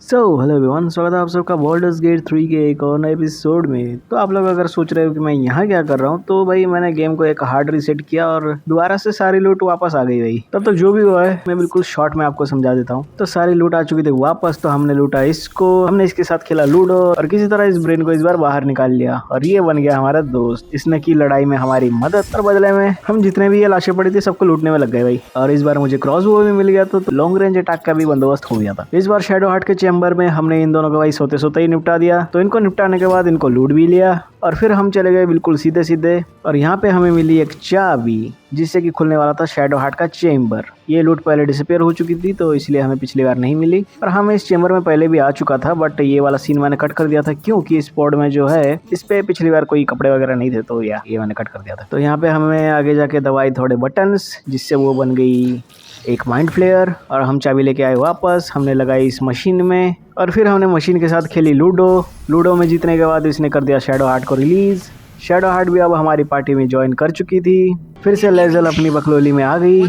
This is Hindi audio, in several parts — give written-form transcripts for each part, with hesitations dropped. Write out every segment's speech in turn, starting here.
सो हेलो एवरीवन, स्वागत है आप सबका बाल्डर्स गेट 3 के एक और नए एपिसोड में। तो आप लोग अगर सोच रहे हो कि मैं यहाँ क्या कर रहा हूँ, तो भाई मैंने गेम को एक हार्ड रीसेट किया और दोबारा से सारी लूट वापस आ गई भाई। तब तक जो भी हुआ है मैं बिल्कुल शॉर्ट में आपको समझा देता हूँ। तो सारी लूट आ चुकी थी वापस, तो हमने लूटा इसको, हमने इसके साथ खेला लूडो और किसी तरह इस ब्रेन को इस बार बाहर निकाल लिया और ये बन गया हमारा दोस्त। इसने की लड़ाई में हमारी मदद और बदले में हम जितने भी ये लाशें पड़ी थी सबको लूटने में लग गए भाई। और इस बार मुझे क्रॉस बो भी मिल गया, तो लॉन्ग रेंज अटैक का भी बंदोबस्त हो गया था। इस बार शैडो हार्ट के चैम्बर में हमने इन दोनों को भाई सोते सोते ही निपटा दिया। तो इनको निपटाने के बाद इनको लूट भी लिया और फिर हम चले गए बिल्कुल सीधे सीधे। और यहाँ पे हमें मिली एक चाबी जिससे कि खुलने वाला था शैडो हार्ट का चेम्बर। ये लूट पहले डिसअपीयर हो चुकी थी, तो इसलिए हमें पिछली बार नहीं मिली। और हमें इस चेम्बर में पहले भी आ चुका था, बट ये वाला सीन मैंने कट कर दिया था क्योंकि इस पॉड में जो है इस पे पिछली बार कोई कपड़े वगैरह नहीं थे, तो ये मैंने कट कर दिया था। तो यहाँ पे हमें आगे जाके दवाई थोड़े बटन्स, जिससे वो बन गई एक माइंड फ्लेयर। और हम चाबी लेके आए वापस, हमने लगाई इस मशीन में और फिर हमने मशीन के साथ खेली लूडो। लूडो में जीतने के बाद इसने कर दिया शैडो हार्ट को रिलीज। शैडो हार्ट भी अब हमारी पार्टी में ज्वाइन कर चुकी थी। फिर से लेजल अपनी बकलोली में आ गई,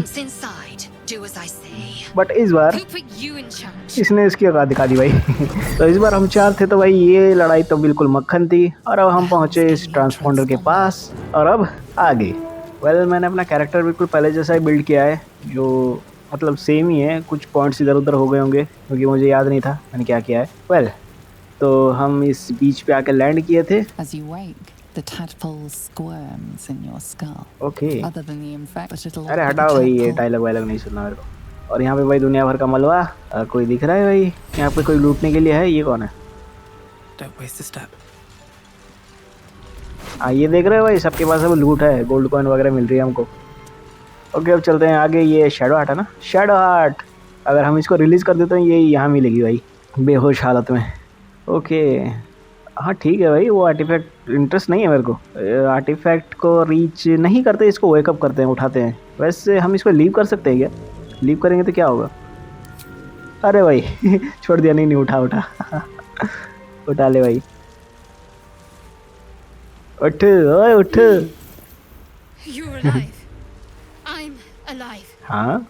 बट इस बार इसने इसकी औकात दिखा दी भाई। तो इस बार हम 4 थे, तो भाई ये लड़ाई तो बिल्कुल मक्खन थी। और अब हम पहुंचे इस ट्रांसपोंडर के पास और अब आगे मैंने अपना कैरेक्टर बिल्कुल पहले जैसा ही बिल्ड किया है, जो मतलब सेम ही है। कुछ पॉइंट्स इधर उधर हो गए होंगे क्योंकि मुझे याद नहीं था मैंने क्या किया है। तो हम इस बीच पे आके लैंड किए थे। ओके, अरे हटाओ भाई, ये डायलॉग वायलॉग नहीं सुनना मेरे को। और यहाँ पे भाई दुनिया भर का मलबा। कोई दिख रहा है भाई यहाँ पे? कोई लूटने के लिए है? ये कौन है? ये देख रहे हो भाई, सबके पास अब लूट है, गोल्ड कॉइन वगैरह मिल रही है हमको। ओके, अब चलते हैं आगे। ये शैडो हार्ट है ना, शैडो हार्ट। अगर हम इसको रिलीज कर देते हैं ये यहाँ मिलेगी भाई बेहोश हालत में। ओके, हाँ ठीक है भाई। वो आर्टिफैक्ट इंटरेस्ट नहीं है मेरे को। आर्टिफैक्ट को रीच नहीं करते, इसको वेकअप करते हैं, उठाते हैं। वैसे हम इसको लीव कर सकते हैं क्या? लीव करेंगे तो क्या होगा? अरे भाई छोड़ दिया। नहीं उठा उठा ले भाई, उठ ओए उठ। हाँ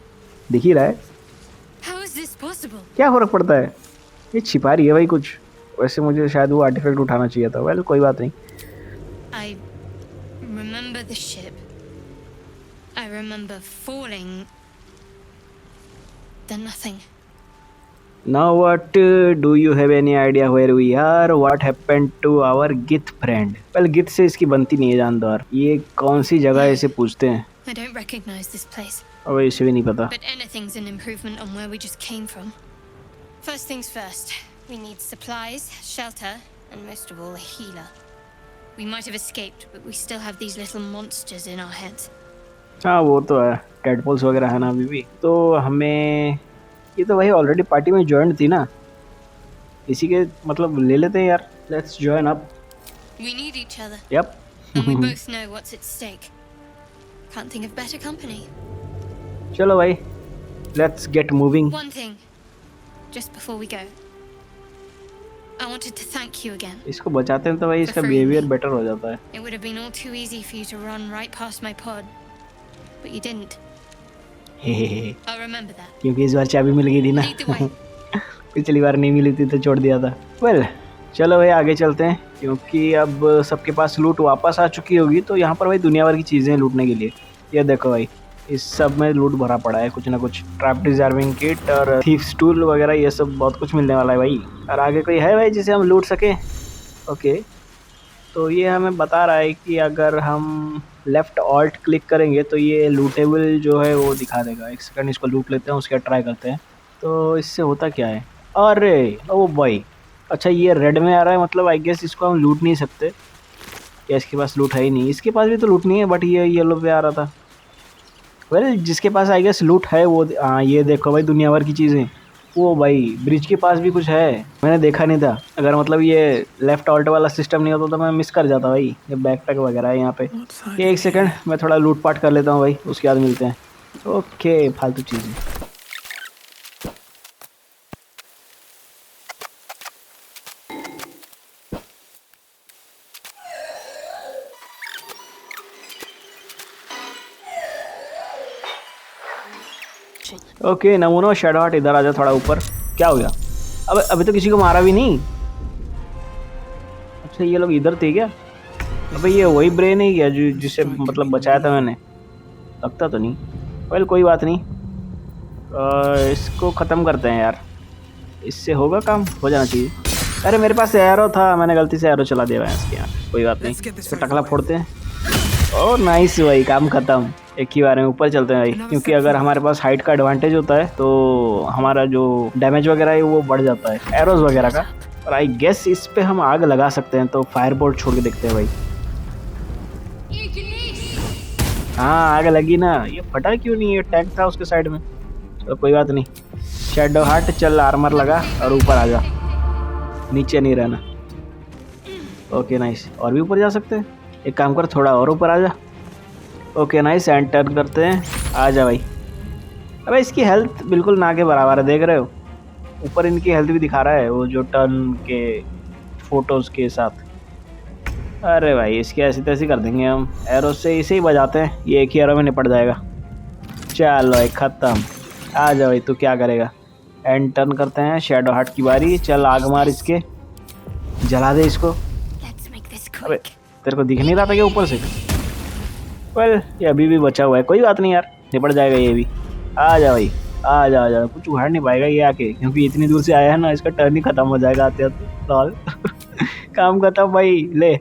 दिख ही रहा है। क्या फर्क पड़ता है, ये छिपा रही है भाई कुछ। वैसे मुझे शायद वो आर्टिफैक्ट उठाना चाहिए था। वेल कोई बात नहीं। I remember the ship. I remember falling. Then nothing. Now what? Do you have any idea where we are? What happened to our Gith friend? Well, Gith से इसकी बनती नहीं है जानदार। ये कौन सी जगह है इसे पूछते हैं। I don't recognize this place. और इसे भी नहीं पता। But anything's an improvement on where we just came from. First things first. We need supplies, shelter, and most of all a healer. We might have escaped, but we still have these little monsters in our heads. हाँ वो तो है, कैटपोल्स वगैरह है ना अभी भी। तो हमें ये तो भाई ऑलरेडी पार्टी में ज्वाइन थी ना, इसी के मतलब ले लेते हैं यार। Let's join up. We need each other. Yep. And we both know what's at stake. Can't think of better company. चलो भाई, let's get moving. One thing, just before we go, I wanted to thank you again. इसको बचाते हैं तो भाई इसका बिहेवियर बेटर हो जाता है। It would have been all too easy for you to run right past my pod, but you didn't. I'll remember that. क्योंकि इस बार चाबी मिल गई थी ना। पिछली बार नहीं मिली थी तो छोड़ दिया था। वेल चलो भाई आगे चलते हैं, क्योंकि अब सबके पास लूट वापस आ चुकी होगी। तो यहाँ पर भाई दुनिया भर की चीज़ें लूटने के लिए। ये देखो भाई, इस सब में लूट भरा पड़ा है, कुछ ना कुछ। ट्रैप डिजार्विंग किट और थीफ्स टूल वगैरह, ये सब बहुत कुछ मिलने वाला है भाई। और आगे कोई है भाई जिसे हम लूट सकें? ओके, तो ये हमें बता रहा है कि अगर हम लेफ़्ट ऑल्ट क्लिक करेंगे तो ये लूटेबल जो है वो दिखा देगा। एक सेकंड, इसको लूट लेते हैं, उसके बाद ट्राई करते हैं। तो इससे होता क्या है? अरे ओ भाई, अच्छा ये रेड में आ रहा है, मतलब आई गेस इसको हम लूट नहीं सकते, या इसके पास लूट है ही नहीं। इसके पास भी तो लूट नहीं है, बट ये येलो पे आ रहा था। वेल जिसके पास आई गेस लूट है वो, हाँ ये देखो भाई दुनिया भर की चीज़ें। वो भाई ब्रिज के पास भी कुछ है, मैंने देखा नहीं था। अगर मतलब ये लेफ्ट ऑल्ट वाला सिस्टम नहीं होता तो मैं मिस कर जाता भाई। ये बैकपैक वगैरह है यहाँ पे। ये एक सेकंड, मैं थोड़ा लूट पाट कर लेता हूँ भाई, उसके बाद मिलते हैं। ओके, फालतू चीज़ें। ओके नमूनो, शैडो हार्ट इधर आ जा थोड़ा ऊपर। क्या हो गया? अब अभी तो किसी को मारा भी नहीं। अच्छा ये लोग इधर थे क्या? अबे ये वही ब्रेन है क्या जो जिसे मतलब बचाया था मैंने? लगता तो नहीं। वेल कोई बात नहीं, इसको ख़त्म करते हैं यार, इससे होगा काम, हो जाना चाहिए। अरे मेरे पास एरो था, मैंने गलती से एरो चला दिया है इसके यहाँ। कोई बात नहीं, इसका टकला फोड़ते हैं। ओह नाइस भाई, काम खत्म। एक ही बार में ऊपर चलते हैं भाई, क्योंकि अगर हमारे पास हाइट का एडवांटेज होता है तो हमारा जो डैमेज वगैरह है वो बढ़ जाता है एरोज वगैरह का। और आई गेस इस पे हम आग लगा सकते हैं, तो फायर बोल्ट छोड़ के देखते हैं भाई। हाँ आग लगी ना, ये फटा क्यों नहीं? ये टैंक था उसके साइड में। चलो कोई बात नहीं, शैडो हार्ट चल आर्मर लगा और ऊपर आ जा, नीचे नहीं रहना। ओके नाइस, और भी ऊपर जा सकते हैं। एक काम कर, थोड़ा और ऊपर आ जा। ओके नाइस, एंड टर्न करते हैं। आ जा भाई। अबे इसकी हेल्थ बिल्कुल ना के बराबर है, देख रहे हो? ऊपर इनकी हेल्थ भी दिखा रहा है वो जो टर्न के फोटोज़ के साथ। अरे भाई इसकी ऐसी तैसी कर देंगे हम, एरो से इसे ही बजाते हैं, ये एक ही एरो में निपट जाएगा। चलो भाई ख़त्म। आ जा भाई, तू क्या करेगा? एंड टर्न करते हैं, शैडो हार्ट की बारी। चल आग मार इसके, जला दे इसको। अबे तेरे को दिख नहीं रहा था क्या ऊपर से? वेल ये अभी भी बचा हुआ है, कोई बात नहीं यार, निपट जाएगा ये भी। आ जा भाई, आ जा आ जा, कुछ उखाड़ नहीं पाएगा ये आके, क्योंकि इतनी दूर से आया है ना, इसका टर्न ही खत्म हो जाएगा आते आते। लॉल काम खत्म भाई, ले।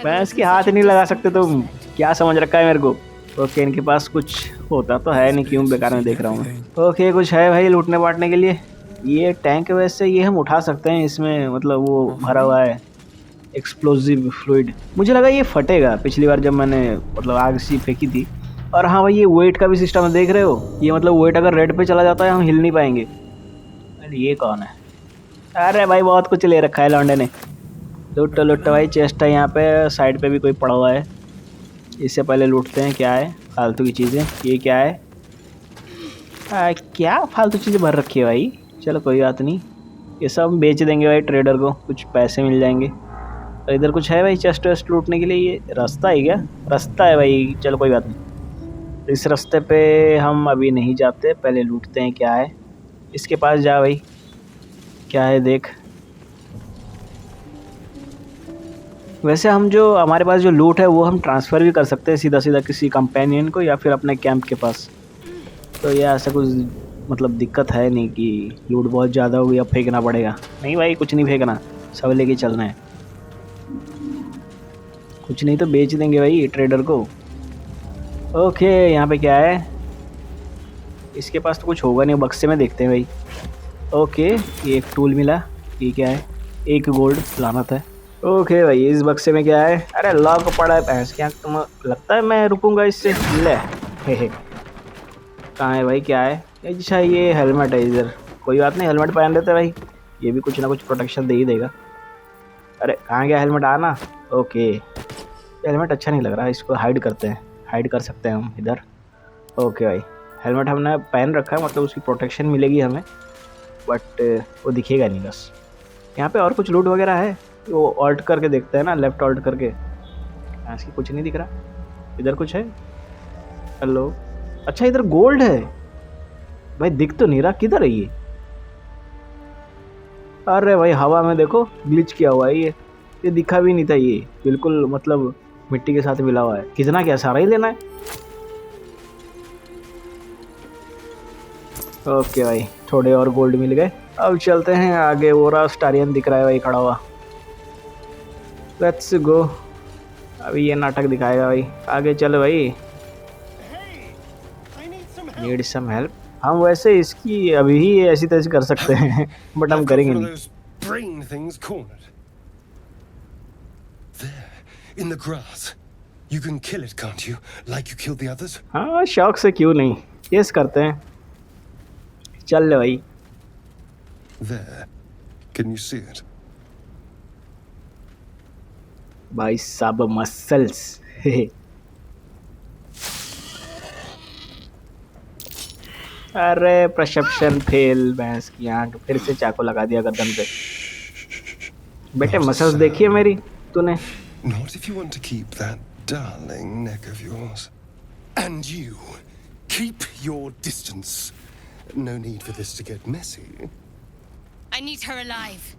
मैं इसके हाथ नहीं लगा सकते तुम, क्या समझ रखा है मेरे को? ओके इनके पास कुछ होता तो है नहीं, क्यों बेकार में देख रहा हूँ मैं। ओके कुछ है भाई लूटने बांटने के लिए? ये टैंक वैसे ये हम उठा सकते हैं, इसमें मतलब वो भरा हुआ है एक्सप्लोजिव फ्लूइड। मुझे लगा ये फटेगा पिछली बार जब मैंने मतलब आग सी फेंकी थी। और हाँ भाई ये वेट का भी सिस्टम है, देख रहे हो? ये मतलब वेट अगर रेड पे चला जाता है हम हिल नहीं पाएंगे। अरे ये कौन है? अरे भाई बहुत कुछ ले रखा है लौंडे ने। लुट्टो लुट्टो भाई, चेस्ट है यहाँ पे, साइड पे भी कोई पड़ा हुआ है। इससे पहले लूटते हैं, क्या है फालतू की चीज़ें। ये क्या है? क्या फालतू चीज़ें भर रखी है भाई? चलो कोई बात नहीं, ये सब बेच देंगे भाई ट्रेडर को, कुछ पैसे मिल जाएंगे। तो इधर कुछ है भाई चेस्ट वेस्ट लूटने के लिए? ये रास्ता है क्या? रास्ता है भाई, चलो कोई बात नहीं। इस रास्ते पे हम अभी नहीं जाते, पहले लूटते हैं क्या है। इसके पास जा भाई, क्या है देख। वैसे हम जो हमारे पास जो लूट है वो हम ट्रांसफ़र भी कर सकते हैं सीधा सीधा किसी कंपेनियन को या फिर अपने कैंप के पास। तो ये ऐसा कुछ मतलब दिक्कत है नहीं कि लूट बहुत ज़्यादा हो गई अब फेंकना पड़ेगा। नहीं भाई कुछ नहीं फेंकना, सब लेके चलना है। कुछ नहीं तो बेच देंगे भाई ट्रेडर को। ओके यहाँ पे क्या है? इसके पास तो कुछ होगा नहीं, बक्से में देखते हैं भाई। ओके ये एक टूल मिला, ये क्या है? एक गोल्ड लानत है। ओके भाई इस बक्से में क्या है? अरे लॉक पड़ा है, भैंस क्या तुम, लगता है मैं रुकूंगा इससे। ले हे कहाँ है भाई, क्या है? अच्छा ये हेलमेट है इधर, कोई बात नहीं हेलमेट पहन लेते भाई, ये भी कुछ ना कुछ प्रोटेक्शन दे ही देगा। अरे कहाँ गया हेलमेट? आना। ओके हेलमेट अच्छा नहीं लग रहा, इसको हाइड करते हैं, हाइड कर सकते हैं हम इधर। ओके भाई हेलमेट हमने पहन रखा है, मतलब उसकी प्रोटेक्शन मिलेगी हमें, बट वो दिखेगा नहीं बस। यहाँ पे और कुछ लूट वगैरह है? वो ऑल्ट करके देखते हैं ना, लेफ्ट ऑल्ट करके। ऐसी कुछ नहीं दिख रहा। इधर कुछ है? हेलो, अच्छा इधर गोल्ड है भाई, दिख तो नहीं रहा, किधर है ये? अरे भाई हवा में देखो ग्लिच किया हुआ है ये दिखा भी नहीं था, ये बिल्कुल मतलब मिट्टी के साथ मिला हुआ है। कितना, क्या सारा ही लेना है? ओके भाई थोड़े और गोल्ड मिल गए, अब चलते हैं आगे। वो रहा स्टारियन दिख रहा है भाई खड़ा हुआ, लेट्स गो। अभी ये नाटक दिखाएगा भाई, आगे चल भाई। Need some help. हम वैसे इसकी अभी ही ऐसी तैसी कर सकते हैं बट हम करेंगे नहीं। In the grass. You can kill it, can't you? Like you killed the others? हाँ शौक से क्यों नहीं, यस करते हैं। चल ले भाई। There. Can you see it? भाई साब मसल्स अरे परसेप्शन फेल, भैंस की आंख, फिर से चाकू लगा दिया गर्दन पे। बेटे मसल्स देखिए मेरी तूने। Not if you want to keep that darling neck of yours. And you, keep your distance. No need for this to get messy. I need her alive.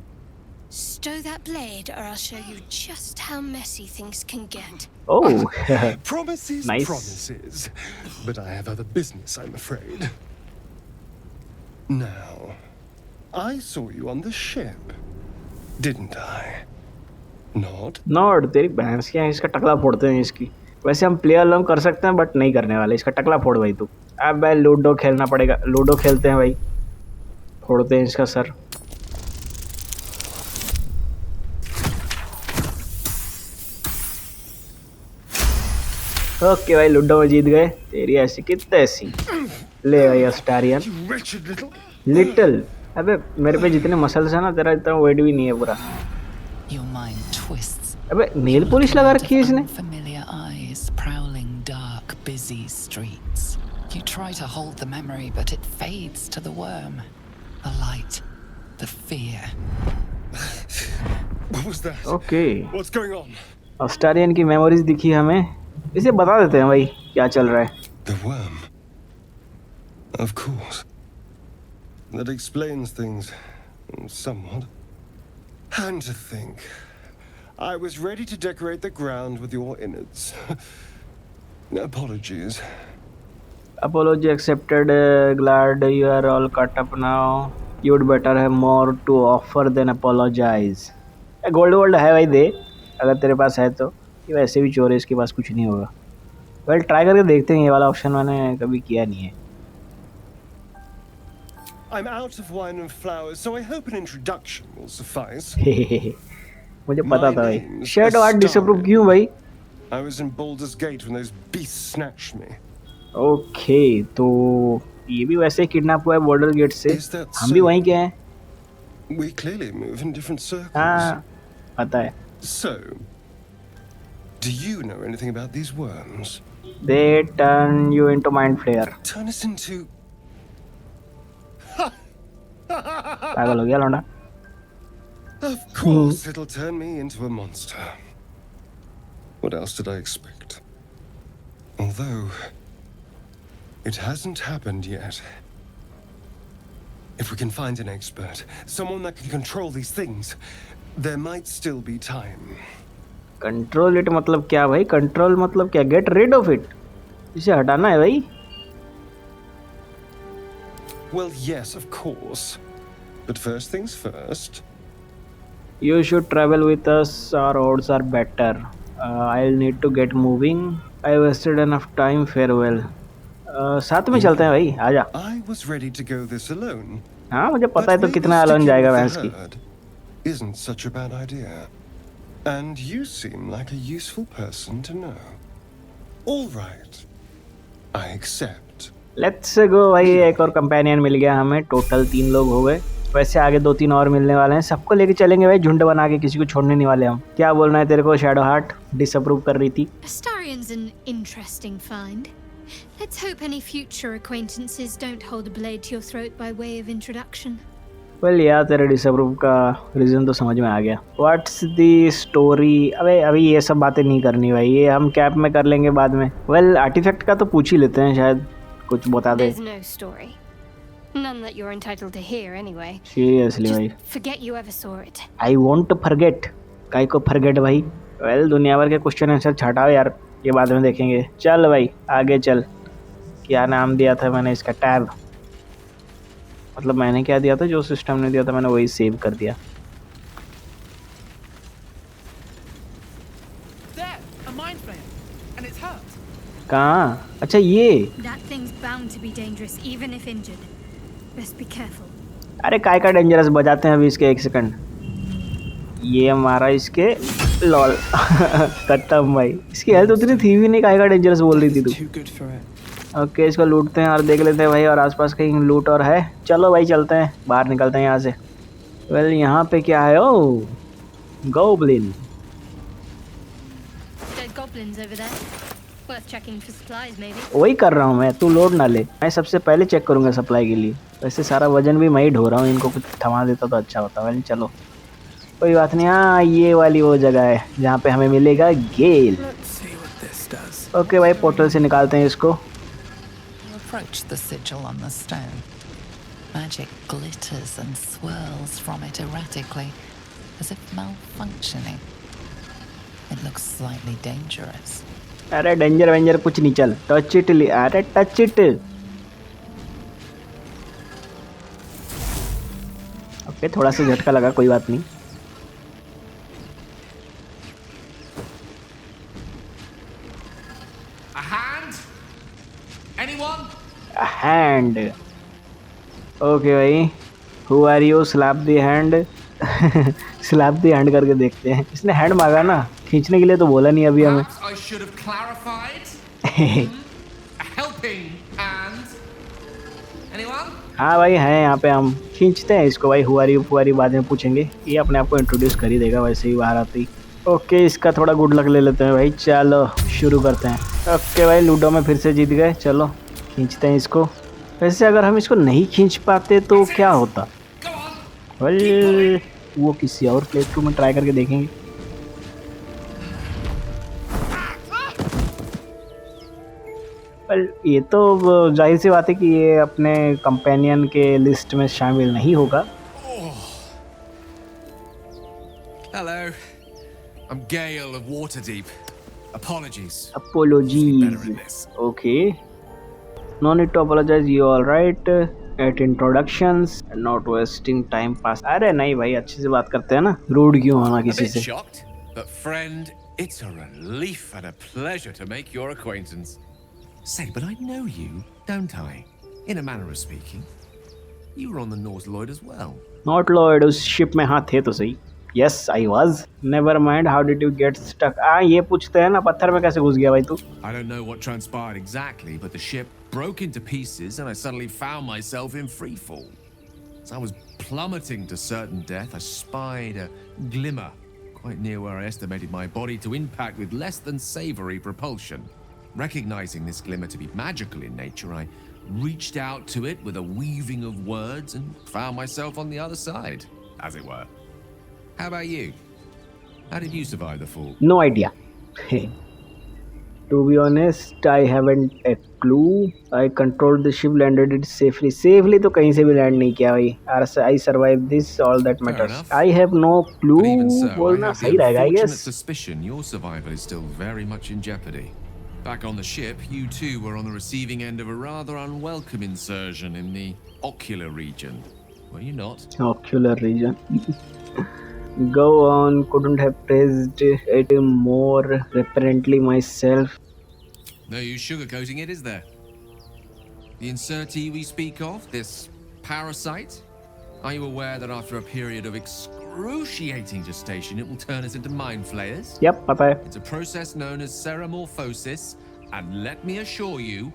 Stow that blade, or I'll show you just how messy things can get. Oh Promises, Nice. promises. But I have other business, I'm afraid. Now, I saw you on the ship, didn't I? Not? Not तेरी भैंस की इसका टकला फोड़ते हैं इसकी। वैसे हम प्लेयर लॉन्ग कर सकते हैं बट नहीं करने वाले, इसका टकला फोड़ भाई तू। अब भाई लूडो खेलना पड़ेगा, लूडो खेलते हैं भाई, फोड़ते हैं इसका सर। ओके भाई लूडो में जीत गए, तेरी ऐसी की तैसी। ले भाई Australian You wretched little... little. अबे मेरे पे जितने मसल्स है ना, तेरा इतना वेट भी नहीं है पूरा। Your mind twists. अबे नेल पॉलिश लगा रखी है इसने। Familiar eyes prowling dark, busy streets. You try to hold the memory, but it fades to the worm. The light, the fear. What was that? Okay What's going on? Australian की मेमोरीज दिखी हमें, इसे बता देते हैं भाई क्या चल रहा है। The worm. Of course. That explains things somewhat. And to think, I was ready to decorate the ground with your innards. Apologies. Apology accepted. Glad you are all caught up now. You'd better have more to offer than apologize. Gold है भाई, दे अगर तेरे पास है तो। ये वैसे भी चोर है, इसके पास कुछ नहीं होगा। वेल ट्राई करके देखते हैं, ये वाला ऑप्शन मैंने कभी किया नहीं है। I'm out of wine and flowers, so I hope an introduction will suffice. मुझे पता था भाई। name's शर्ट वार्ट डिसअप्रूव क्यों भाई? I was in Baldur's Gate when those beasts snatched me. Okay तो ये भी वैसे ही किडनैप हुआ है बॉर्डर गेट से। Is that हम भी so? वहीं के हैं। We clearly move in different circles. हाँ पता है। So, do you know anything about these worms? They turn you into mind flayer। Turn us into... पागल हो गया लौंडा। Of course, it'll turn me into a monster. What else did I expect? Although, it hasn't happened yet. If we can find an expert, someone that can control these things, there might still be time. Control it मतलब क्या भाई? कंट्रोल मतलब क्या? गेट रिड ऑफ इट, इसे हटाना है भाई। Well, yes, of course. But first things first. You should travel with us, our odds are better. I'll need to get moving. I wasted enough time, farewell. साथ में चलते हैं भाई, आजा। I was ready to go this alone. हाँ मुझे पता है But तो maybe कितना अलोन sticking जाएगा with भैंस the की। herd isn't such a bad idea. And you seem like a useful person to know. All right. I accept. Let's go भाई, एक और कंपेनियन मिल गया हमें, टोटल 3 लोग हो गए। वैसे आगे 2-3 और मिलने वाले हैं, सबको लेके चलेंगे भाई, झुंड बना के, किसी को छोड़ने नहीं वाले हम। क्या बोलना है तेरे को? शैडो हार्ट डिसअप्रूव कर रही थी। Astarion's an interesting find. Let's hope any future acquaintances don't hold a blade to your throat by way of introduction. Well यार तेरे डिसअप्रूव का रीज़न तो समझ में आ गया। What's the story? अभी ये सब बातें नहीं करनी भाई, ये हम कैप में कर लेंगे बाद में। वेल आर्टिफैक्ट का तो पूछ ही लेते हैं, शायद कुछ बता दे। There's no story. None that you're entitled to hear anyway. Seriously भाई, Just forget you ever saw it. I want to forget. काई को फॉरगेट भाई? वेल दुनिया भर के क्वेश्चन आंसर छटाओ यार, ये बाद में देखेंगे। चल भाई आगे चल। क्या नाम दिया था मैंने इसका? टैब। मतलब मैंने क्या दिया था, जो सिस्टम ने दिया था मैंने वही सेव कर दिया। There, a mind flayer, and it's hurt. कहाँ? अच्छा ये। That thing's bound to be dangerous even if injured. Best be careful. अरे काय का डेंजरस, बजाते हैं अभी इसके, 1 सेकंड। ये हमारा इसके लॉल खत्म भाई। इसकी हेल्थ उतनी थी भी नहीं, काय का डेंजरस बोल रही थी तू। Too good for it. Okay इसको लूटते हैं और देख लेते हैं भाई, और आसपास कहीं लूट और है। चलो भाई चलते हैं, बाहर निकलते हैं यहाँ से। वेल यहाँ पे क्या है? ओ goblin. Dead goblins over there. Worth checking for supplies, maybe. वही कर रहा हूँ मैं, तू लोड ना ले। मैं सबसे पहले चेक करूँगा सप्लाई के लिए। वैसे सारा वजन भी मैं ही ढो रहा हूँ, इनको कुछ थमा देता तो अच्छा होता। वेल चलो कोई बात नहीं। हाँ ये वाली वो जगह है जहाँ पे हमें मिलेगा गेल। Let's see what this does. Okay भाई पोर्टल से निकालते हैं इसको। You approach the sigil on the stone. Magic glitters and swirls from it erratically, as if malfunctioning. It looks slightly dangerous. अरे डेंजर वेंजर कुछ नहीं, चल टच इट, अरे टच इट। ओके, थोड़ा सा झटका लगा, कोई बात नहीं। A hand? Anyone? Hand, okay भाई, who are you, slap the hand. Slap the hand करके देखते हैं। इसने हैंड मांगा ना, खींचने के लिए तो बोला नहीं अभी हमें। Perhaps I should have clarified. A helping hand. Anyone? हाँ भाई, हैं यहाँ पे, हम खींचते हैं इसको भाई। हुआरी बाद में पूछेंगे, ये अपने आप को इंट्रोड्यूस कर ही देगा वैसे ही बाहर आते ही। ओके, इसका थोड़ा गुड लक ले लेते हैं भाई। चलो शुरू करते हैं। ओके भाई, लूडो में फिर से जीत गए। चलो खींचते हैं इसको। वैसे अगर हम इसको नहीं खींच पाते तो क्या होता? Go on. वेल, वो किसी और प्लेटफॉर्म में ट्राई करके देखेंगे। वेल, ये तो जाहिर सी बात है कि ये अपने कंपेनियन के लिस्ट में शामिल नहीं होगा। Hello. I'm Gale of Waterdeep. Apologies. Apologies. Okay. No need to apologize. You all right? At introductions, not wasting time pass. अरे नहीं भाई, अच्छे से बात करते हैं ना, रूड क्यों होना A किसी bit से। shocked, but friend, it's a relief and a pleasure to make your acquaintance. Say, but I know you, don't I? In a manner of speaking. You were on the North Lloyd as well. Not Lloyd, उस शिप में हाँ थे तो सही। Yes, I was. Never mind. How did you get stuck? ये पूछते हैं ना, पत्थर में कैसे घुस गया भाई तू? I don't know what transpired exactly, but the ship broke into pieces and I suddenly found myself in free fall. As I was plummeting to certain death, I spied a glimmer quite near where I estimated my body to impact with less than savory propulsion. Recognizing this glimmer to be magical in nature, I reached out to it with a weaving of words and found myself on the other side, as it were. How about you? How did you survive the fall? No idea. To be honest, I haven't a clue. I controlled the ship, landed it safely. Safely तो कहीं से भी लैंड नहीं किया भाई। I survived this, all that Fair matters. enough. I have no clue. But even so, I बोलना have सही the रहेगा, I unfortunate guess. suspicion your survival is still very much in jeopardy. Back on the ship, you too were on the receiving end of a rather unwelcome insertion in the ocular region. Were you not? Ocular region. Go on, couldn't have praised it more reverently myself. No use sugarcoating it, is there? The insertee we speak of, this parasite, are you aware that after a period of excruciating gestation, it will turn us into mindflayers? Yep, पता है। It's a process known as seromorphosis, and let me assure you,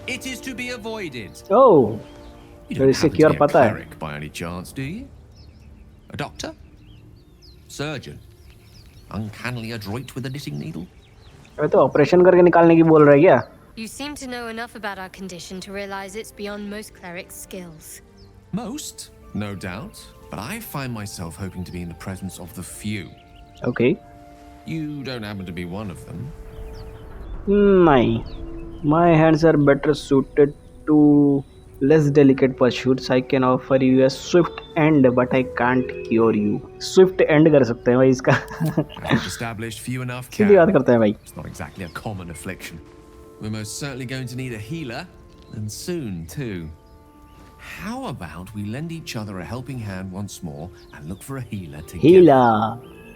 it is to be avoided. Oh, You very don't happen to secure, be a पता है। cleric by any chance, do you? A doctor? Surgeon? Uncannily adroit with a knitting needle? अबे तो ऑपरेशन करके निकालने की बोल रहा है क्या? You seem to know enough about our condition to realize it's beyond most clerics' skills. Most, no doubt, but I find myself hoping to be in the presence of the few. Okay. You don't happen to be one of them. नहीं, my hands are better suited to less delicate pursuits. I can offer you a swift end, but I can't cure you. Swift end कर सकते हैं भाई इसका। I've established few enough सीधी बात can. करते हैं भाई। It's not exactly a common affliction. We're most certainly going to need a healer, and soon too. How about we lend each other a helping hand once more and look for a healer together? हीला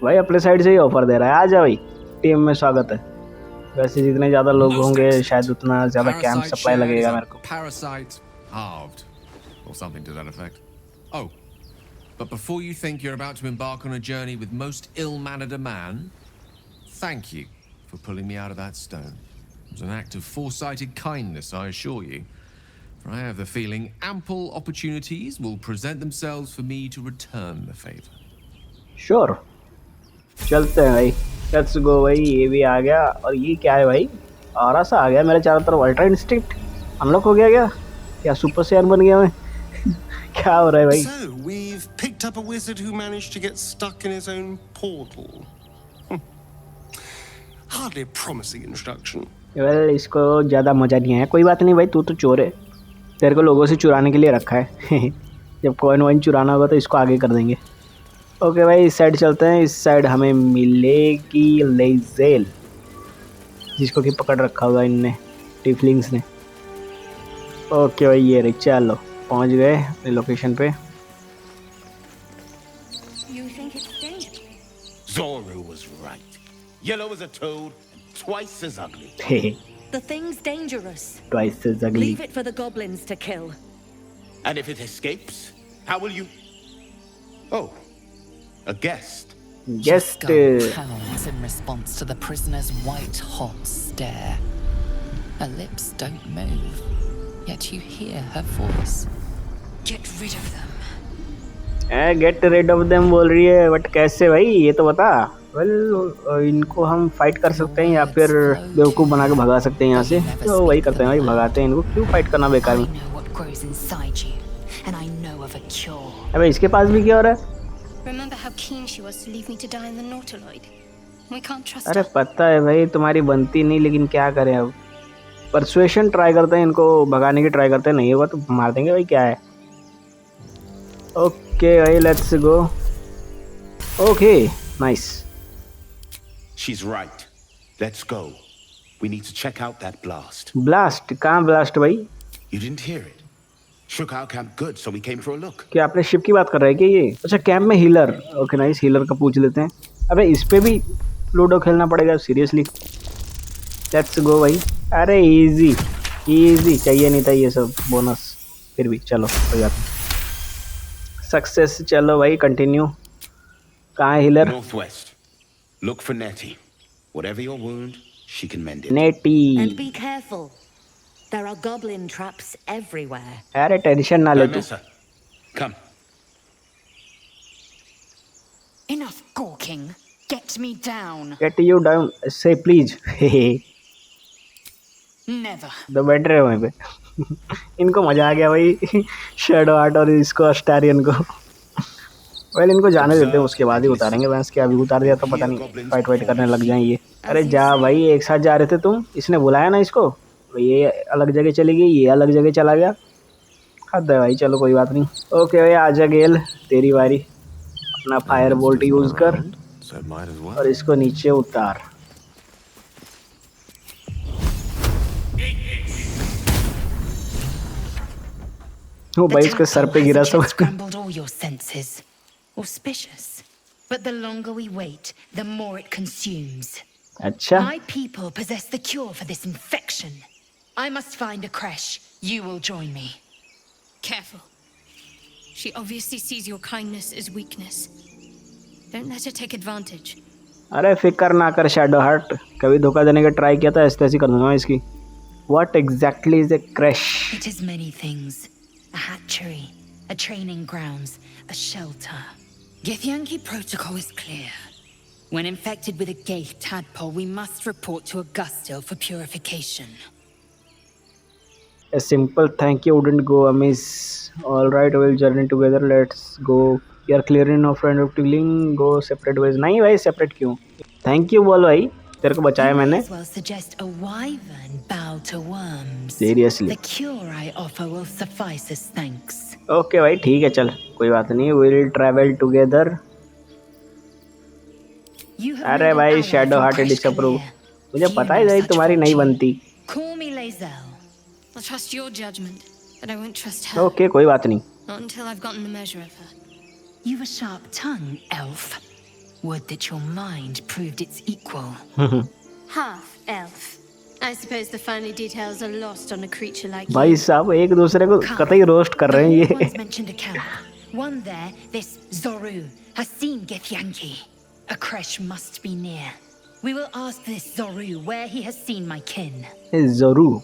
भाई अपने साइड से ही ऑफर दे रहा है। आ जा भाई, टीम में स्वागत है। वैसे जितने ज्यादा लोग होंगे शायद उतना ज्यादा कैंप Parasite सप्लाई shared लगेगा is a मेरे को। Parasite halved, or something to that effect. Oh, but before you think you're about to embark on a journey with most ill-mannered a man, thank you for pulling me out of that stone. It was an act of foresighted kindness, I assure you. For I have the feeling ample opportunities will present themselves for me to return the favor. Sure, चलते हैं भाई। लेट्स गो भाई। ये भी आ गया, और ये क्या है भाई? आरा सा आ गया मेरे चारों तरफ। अल्ट्रा इंस्टिंक्ट अनलॉक हो गया क्या? क्या सुपर सैयन बन गया मैं? क्या हो रहा है भाई? So, we've picked up a wizard who managed to get stuck in his own portal. Hardly a promising introduction. Well, इसको ज्यादा मजा नहीं आया। कोई बात नहीं भाई, तू तो चोर है, तेरे को लोगों से चुराने के लिए रखा है। जब कॉइन वाइन चुराना होगा तो इसको आगे कर देंगे। ओके भाई इस साइड चलते हैं। इस साइड हमें मिलेगी लेजेल, जिसको कि पकड़ रखा होगा इनने, टिफलिंग्स ने। ओके भाई ये रही, चलो पहुंच गए अपनी लोकेशन पे। You think it's dangerous? Zoru was right. Yellow as a toad and twice as ugly. The thing's dangerous. Twice as ugly. Leave it for the goblins to kill. And if it escapes, how will you... Oh, a guest. Guest. Skull pounds in response to the prisoner's white-hot stare. Her lips don't move, yet you hear her voice. Get rid of them. Get rid of them बोल रही है, बट कैसे भाई ये तो बता। वेल इनको हम फाइट कर सकते हैं या फिर बेवकूफ़ बना के भगा सकते हैं यहाँ से, तो वही करते हैं भाई, भगाते हैं इनको। क्यों फाइट करना बेकार में। अबे इसके पास भी क्या हो रहा है। Remember how keen she was to leave me to die in the Nautiloid? We can't trust अरे her. पता है भाई तुम्हारी बनती नहीं, लेकिन क्या करें अब। परसुएशन ट्राई करते हैं, इनको भगाने की ट्राई करते हैं, नहीं होगा तो मार देंगे भाई, क्या है। ओके भाई let's go. Okay nice. She's right. Let's go. We need to check out that blast. Blast? कहाँ ब्लास्ट भाई? You didn't hear it. Shook our camp good, so we came for a look. क्या आपने शिप की बात कर रहे हैं क्या ये? अच्छा कैंप में हीलर। ओके नाइस, हीलर का पूछ लेते हैं। अबे इस पे भी लूडो खेलना पड़ेगा सीरियसली। लेट्स गो भाई। अरे इजी इजी, चाहिए नहीं था ये सब बोनस, फिर भी चलो कोई बात नहीं। सक्सेस। चलो भाई कंटिन्यू। कहाँ है healer? Northwest. Look for Nettie. Whatever your wound, she can mend it. Neti. And be careful. There are goblin traps everywhere. अरे टेंशन ना ले तू। Vanessa, come. Enough gawking. Get me down. Get you down से प्लीज। Never. तो बैठ रहे वहीं पे। इनको मजा आ गया भाई, शेडो आर्ट और इसको अस्टारियन को। वेल इनको जाने देते हैं, उसके बाद ही उतारेंगे भैंस के। अभी उतार दिया तो पता नहीं फाइट वाइट करने लग जाएं ये। अरे जा भाई, एक साथ जा रहे थे तुम, इसने बुलाया ना इसको, ये अलग जगह चली गई, ये अलग जगह चला गया। हद है भाई, चलो कोई बात नहीं। ओके भाई आजा गेल, तेरी बारी। अपना फायर बोल्ट यूज कर So might as well. और इसको नीचे उतार। वो भाई इसके सर पे गिरा सब। Scrambled all your senses. Auspicious. But the longer we wait, the more it consumes. अच्छा My people possess the cure for this infection. I must find a creche. You will join me. Careful. She obviously sees your kindness as weakness. Don't let her take advantage. अरे फिक्र ना कर शैडो हार्ट, कभी धोखा देने का ट्राई किया था ऐसे ऐसी कर दूंगा इसकी। What exactly is a crash? It is many things. A hatchery, a training grounds, a shelter. Githyanki protocol is clear. When infected with a gay tadpole, we must report to Augustil for purification. A simple thank you wouldn't go amiss. All right, we'll journey together. Let's go. You are clear enough friend of tiggling. Go separate ways. नहीं भाई separate क्यों? Thank you बोल भाई, तेरे को बचाया You may मैंने। as well suggest a wyvern bow to worms. Seriously. The cure I offer will suffice as thanks. Okay भाई ठीक है, चल कोई बात नहीं। We'll travel together. You have अरे made an भाई ally shadow from heart Crash disapprove. Career. मुझे Few पता है no भाई such तुम्हारी नहीं fortune. बनती। Call me Lazel. I'll trust your judgment, but I won't trust her. Okay कोई बात नहीं। Not until I've gotten the measure of her. You've a sharp tongue, elf. Would that your mind proved its equal. Half elf. I suppose the finer details are lost on a creature like भाई you. साहब एक दूसरे को कतई रोस्ट कर रहे हैं The ये। ones mentioned a camp. One there, this Zoru, has seen Githyanki. A creche must be near. We will ask this Zoru where he has seen my kin. जरूर।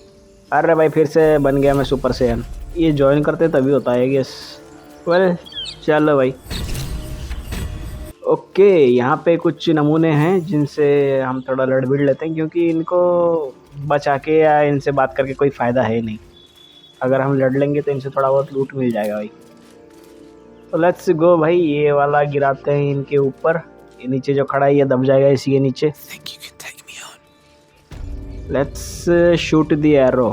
अरे भाई फिर से बन गया मैं सुपर सैयन। ये ज्वाइन करते तभी होता है गेस। वेल चलो भाई। ओके यहाँ पे कुछ नमूने हैं जिनसे हम थोड़ा लड़ भिड़ लेते हैं, क्योंकि इनको बचा के या इनसे बात करके कोई फ़ायदा है नहीं। अगर हम लड़ लेंगे तो इनसे थोड़ा बहुत लूट मिल जाएगा भाई। तो लेट्स गो भाई, ये वाला गिराते हैं इनके ऊपर। ये नीचे जो खड़ा है ये दब जाएगा इसी के नीचे। Think you can take me on? Let's shoot the arrow.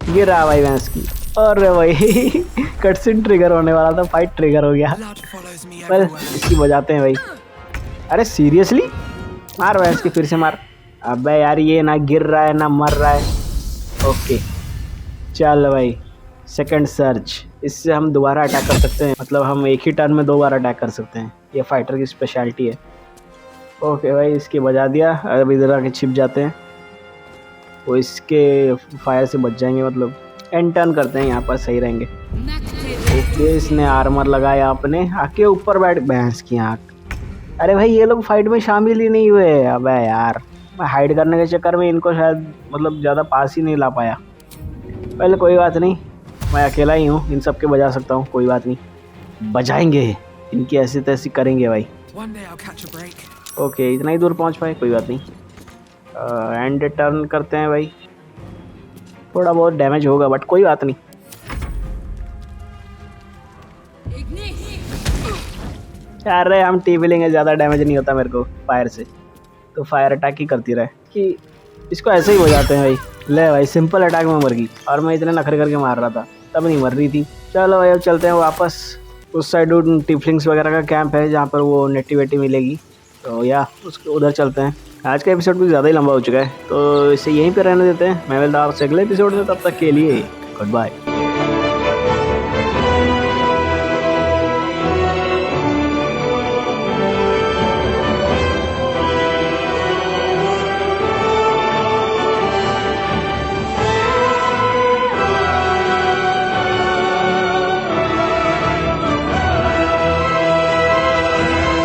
गिरा भाई भैंस की। अरे भाई कटसीन ट्रिगर होने वाला था, फाइट ट्रिगर हो गया। पर इसकी बजाते हैं भाई। अरे सीरियसली मार भाई इसकी, फिर से मार। अबे यार ये ना गिर रहा है ना मर रहा है। ओके चल भाई, सेकंड सर्च, इससे हम दोबारा अटैक कर सकते हैं, मतलब हम एक ही टर्न में 2 बार अटैक कर सकते हैं, ये फाइटर की स्पेशलिटी है। ओके भाई इसकी बजा दिया। अब इधर आके छिप जाते हैं, वो इसके फायर से बच जाएंगे, मतलब एंड टर्न करते हैं यहाँ पर, सही रहेंगे। ओके इसने आर्मर लगाया अपने, आके ऊपर बैठ, भैंस की आँख। अरे भाई ये लोग फाइट में शामिल ही नहीं हुए। अबे यार मैं हाइड करने के चक्कर में इनको शायद मतलब ज़्यादा पास ही नहीं ला पाया। पहले कोई बात नहीं, मैं अकेला ही हूँ, इन सब के बजा सकता हूँ, कोई बात नहीं, बजाएंगे इनकी ऐसी तैसी करेंगे भाई। ओके इतना ही दूर पहुँच पाए, कोई बात नहीं। एंड टर्न करते हैं भाई, थोड़ा बहुत डैमेज होगा बट कोई बात नहीं। यार रे हम टी लेंगे, ज़्यादा डैमेज नहीं होता मेरे को फायर से, तो फायर अटैक ही करती रहे कि इसको ऐसे ही हो जाते हैं भाई। ले भाई सिंपल अटैक में मर गई, और मैं इतने नखरे करके मार रहा था तब नहीं मर रही थी। चलो भाई अब चलते हैं वापस, उस साइड उन टिफलिंग्स वगैरह का कैंप है जहाँ पर वो नेटी वेटी मिलेगी, तो या उसके उधर चलते हैं। आज का एपिसोड भी ज़्यादा ही लंबा हो चुका है, तो इसे यहीं पे रहने देते हैं। मैं मिलता हूं आपसे अगले एपिसोड में, तब तक के लिए गुड बाय।